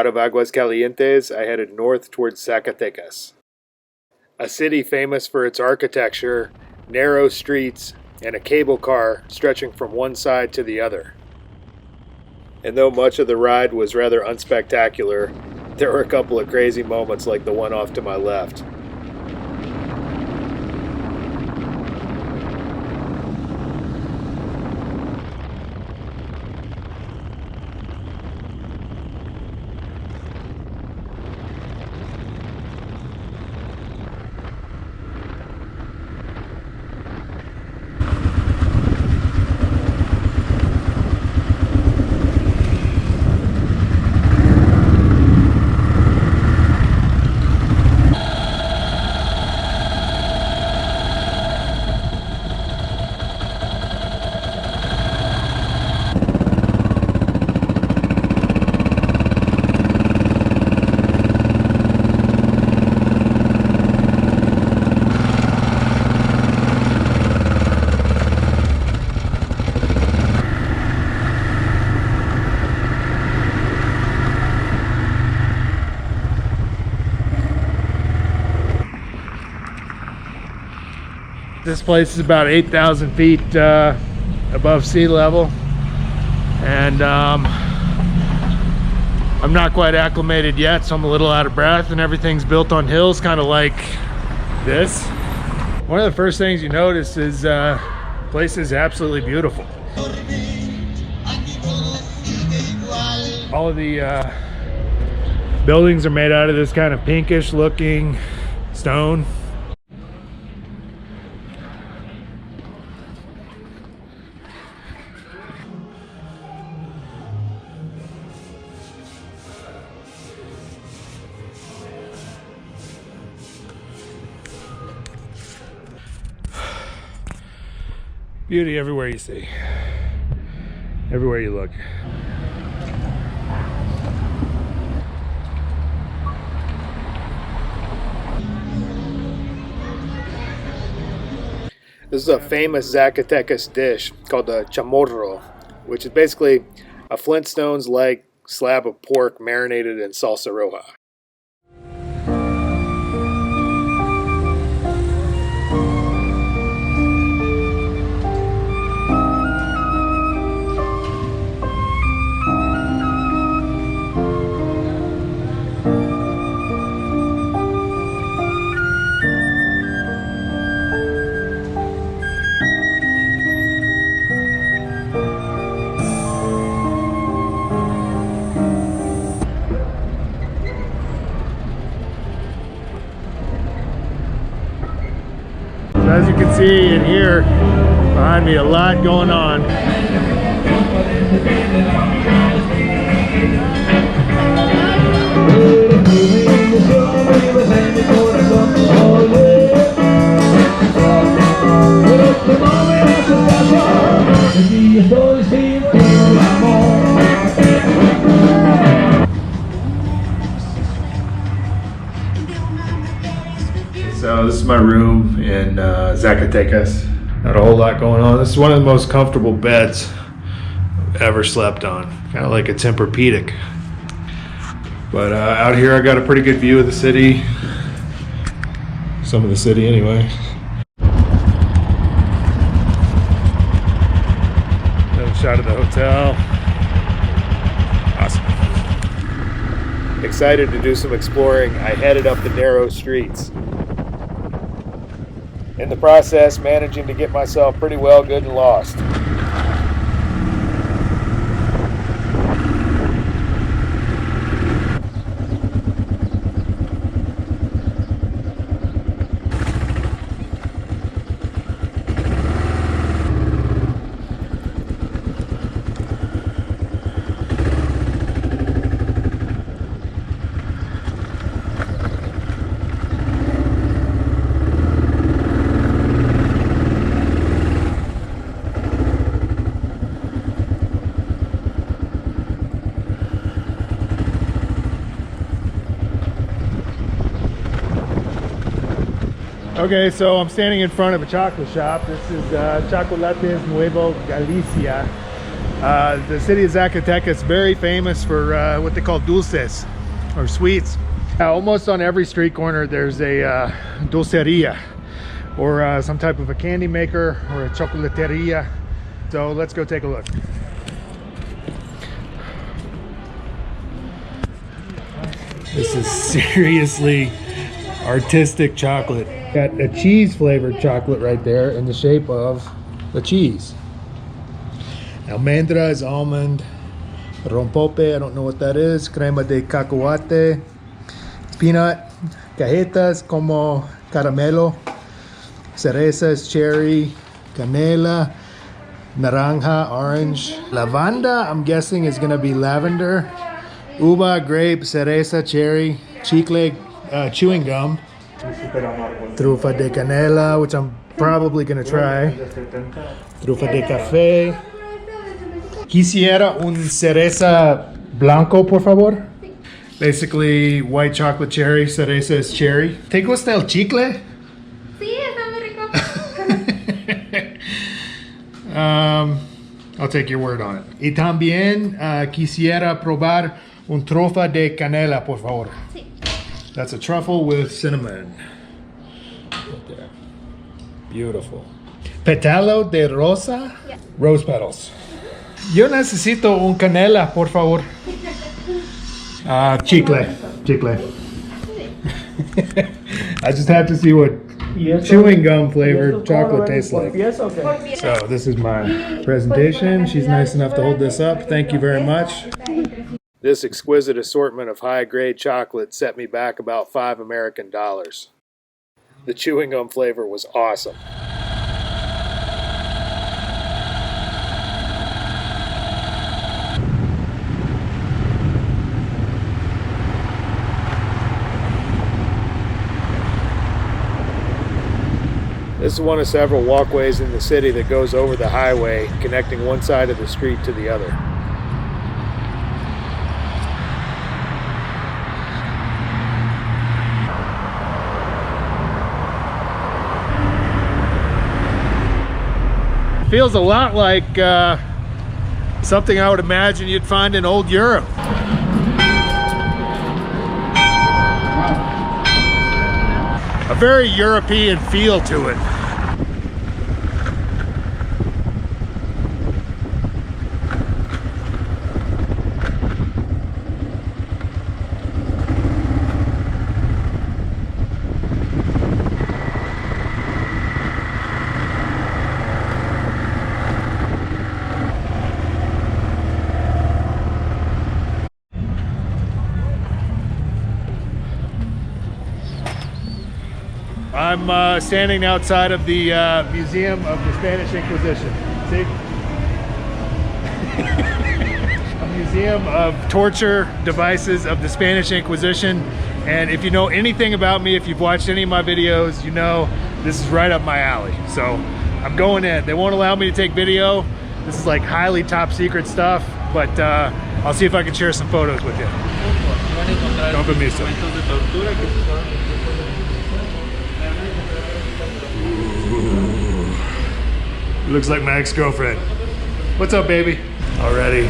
Out of Aguascalientes, I headed north towards Zacatecas, a city famous for its architecture, narrow streets, and a cable car stretching from one side to the other. And though much of the ride was rather unspectacular, there were a couple of crazy moments like the one off to my left. This place is about 8,000 feet above sea level, and I'm not quite acclimated yet, so I'm a little out of breath, and everything's built on hills, kind of like this. One of the first things you notice is the place is absolutely beautiful. All of the buildings are made out of this kind of pinkish looking stone. Beauty everywhere you see, everywhere you look. This is a famous Zacatecas dish called the chamorro, which is basically a Flintstones-like slab of pork marinated in salsa roja. As you can see in here behind me, a lot going on. So this is my room in Zacatecas. Not a whole lot going on. This is one of the most comfortable beds I've ever slept on. Kind of like a Tempur-Pedic. But out here I got a pretty good view of the city. Some of the city anyway. Another shot of the hotel. Awesome. Excited to do some exploring, I headed up the narrow streets. In the process, managing to get myself pretty well good and lost. Okay, so I'm standing in front of a chocolate shop. This is Chocolates Nuevo Galicia. The city of Zacatecas is very famous for what they call dulces, or sweets. Almost on every street corner there's a dulceria, or some type of a candy maker, or a chocolateria. So let's go take a look. This is seriously artistic chocolate. Got a cheese flavored chocolate right there in the shape of a cheese. Almendras, almond, rompope, I don't know what that is, crema de cacahuate, peanut, cajetas como caramelo, cerezas, cherry, canela, naranja, orange, lavanda, I'm guessing is gonna be lavender, uva, grape, cereza, cherry, chicle, chewing gum, trufa de canela, which I'm probably gonna try, trufa de café. Quisiera un cereza blanco, por favor. Basically, white chocolate cherry, cereza is cherry. ¿Te gusta el chicle? Sí, está muy rico. I'll take your word on it. Y también quisiera probar un trufa de canela, por favor. Sí. That's a truffle with cinnamon. Right there. Beautiful. Petalo de rosa? Yeah. Rose petals. Yo necesito un canela, por favor. Chicle. I just have to see what chewing gum flavored chocolate tastes like. So this is my presentation. She's nice enough to hold this up. Thank you very much. This exquisite assortment of high-grade chocolate set me back about $5 American. The chewing gum flavor was awesome. This is one of several walkways in the city that goes over the highway, connecting one side of the street to the other. Feels a lot like something I would imagine you'd find in old Europe. A very European feel to it. I'm standing outside of the Museum of the Spanish Inquisition. See? A museum of torture devices of the Spanish Inquisition. And if you know anything about me, if you've watched any of my videos, you know this is right up my alley. So I'm going in. They won't allow me to take video. This is like highly top secret stuff, but I'll see if I can share some photos with you. Con permiso. Looks like my ex-girlfriend. What's up, baby? Already.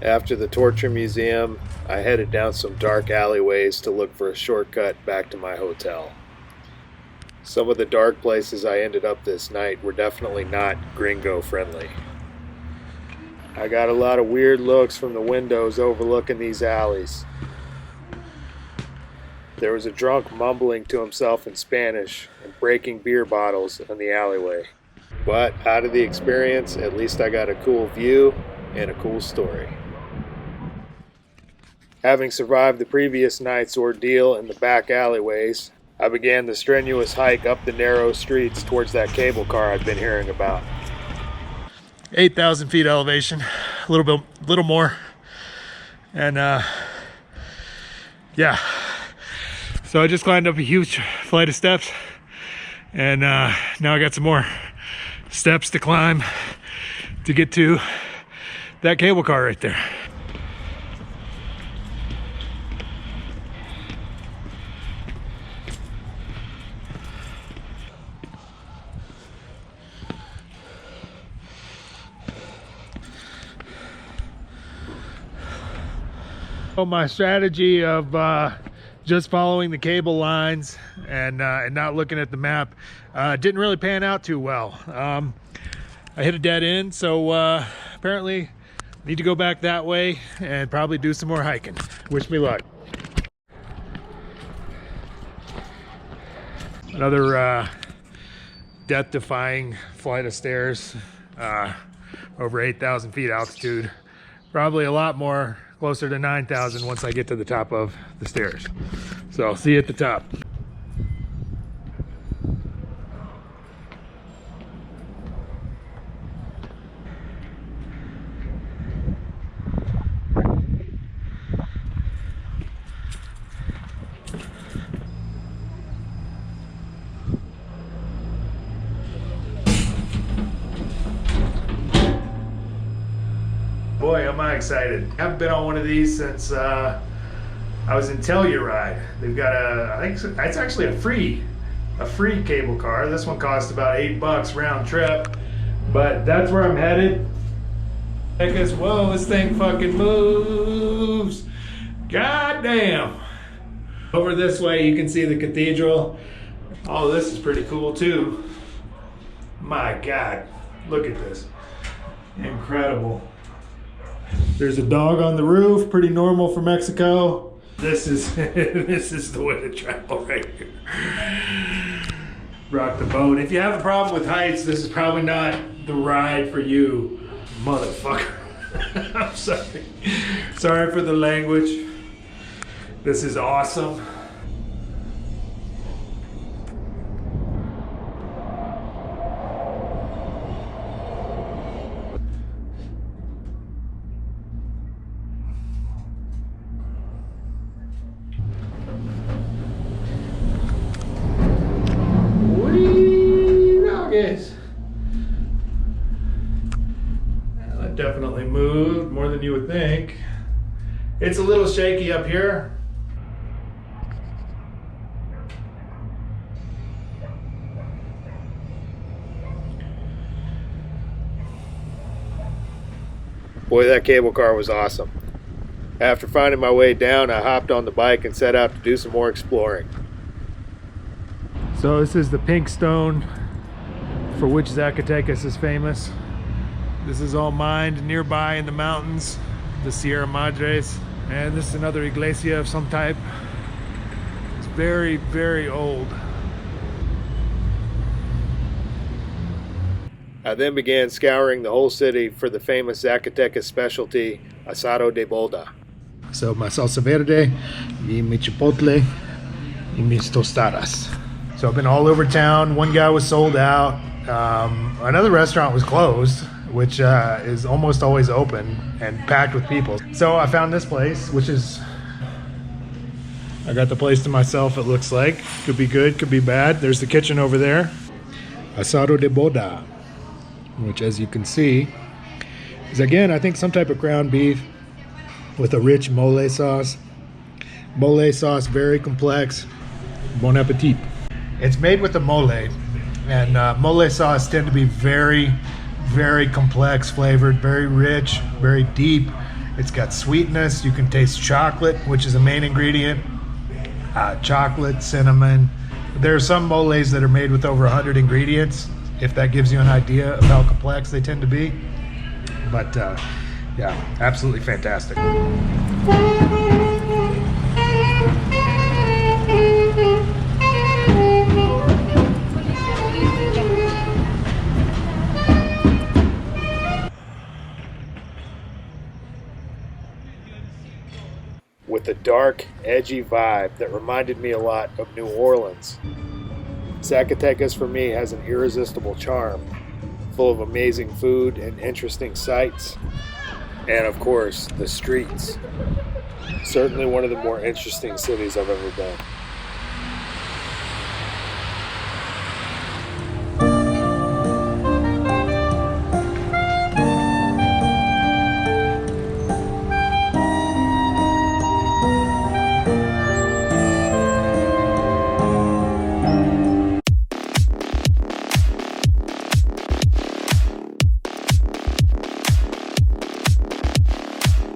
After the torture museum, I headed down some dark alleyways to look for a shortcut back to my hotel. Some of the dark places I ended up this night were definitely not gringo friendly. I got a lot of weird looks from the windows overlooking these alleys. There was a drunk mumbling to himself in Spanish and breaking beer bottles in the alleyway. But out of the experience, at least I got a cool view and a cool story. Having survived the previous night's ordeal in the back alleyways, I began the strenuous hike up the narrow streets towards that cable car I'd been hearing about. 8,000 feet elevation, a little more. And yeah, so I just climbed up a huge flight of steps, and now I got some more steps to climb to get to that cable car right there. So my strategy of just following the cable lines and not looking at the map didn't really pan out too well. I hit a dead end, so apparently I need to go back that way and probably do some more hiking. Wish me luck. Another death-defying flight of stairs, over 8,000 feet altitude. Probably a lot more, closer to 9,000 once I get to the top of the stairs. So I'll see you at the top. Boy, am I excited. I haven't been on one of these since I was in Telluride. They've got I think it's actually a free cable car. This one cost about $8 round trip, but that's where I'm headed. Because, whoa, this thing fucking moves. God damn. Over this way, you can see the cathedral. Oh, this is pretty cool too. My God, look at this. Incredible. There's a dog on the roof, pretty normal for Mexico. This is this is the way to travel right here. Rock the boat. If you have a problem with heights, this is probably not the ride for you, motherfucker. I'm sorry. Sorry for the language. This is awesome. That definitely moved more than you would think. It's a little shaky up here. Boy, that cable car was awesome. After finding my way down, I hopped on the bike and set out to do some more exploring. So this is the pink stone for which Zacatecas is famous. This is all mined nearby in the mountains, the Sierra Madres. And this is another iglesia of some type. It's very, very old. I then began scouring the whole city for the famous Zacatecas specialty, asado de bolda. So my salsa verde, y mi chipotle, y mis tostadas. So I've been all over town. One guy was sold out. Another restaurant was closed, which is almost always open and packed with people. So I found this place, which is, I got the place to myself, it looks like. Could be good, could be bad. There's the kitchen over there. Asado de boda, which, as you can see, is again, I think, some type of ground beef with a rich mole sauce. Mole sauce, very complex. Bon appetit. It's made with the mole, and mole sauce tend to be very, very complex flavored, very rich, very deep. It's got sweetness. You can taste chocolate, which is a main ingredient. Chocolate, cinnamon. There are some moles that are made with over 100 ingredients, if that gives you an idea of how complex they tend to be. But yeah, absolutely fantastic. With a dark, edgy vibe that reminded me a lot of New Orleans. Zacatecas for me has an irresistible charm. full of amazing food and interesting sights. And of course, the streets. Certainly one of the more interesting cities I've ever been.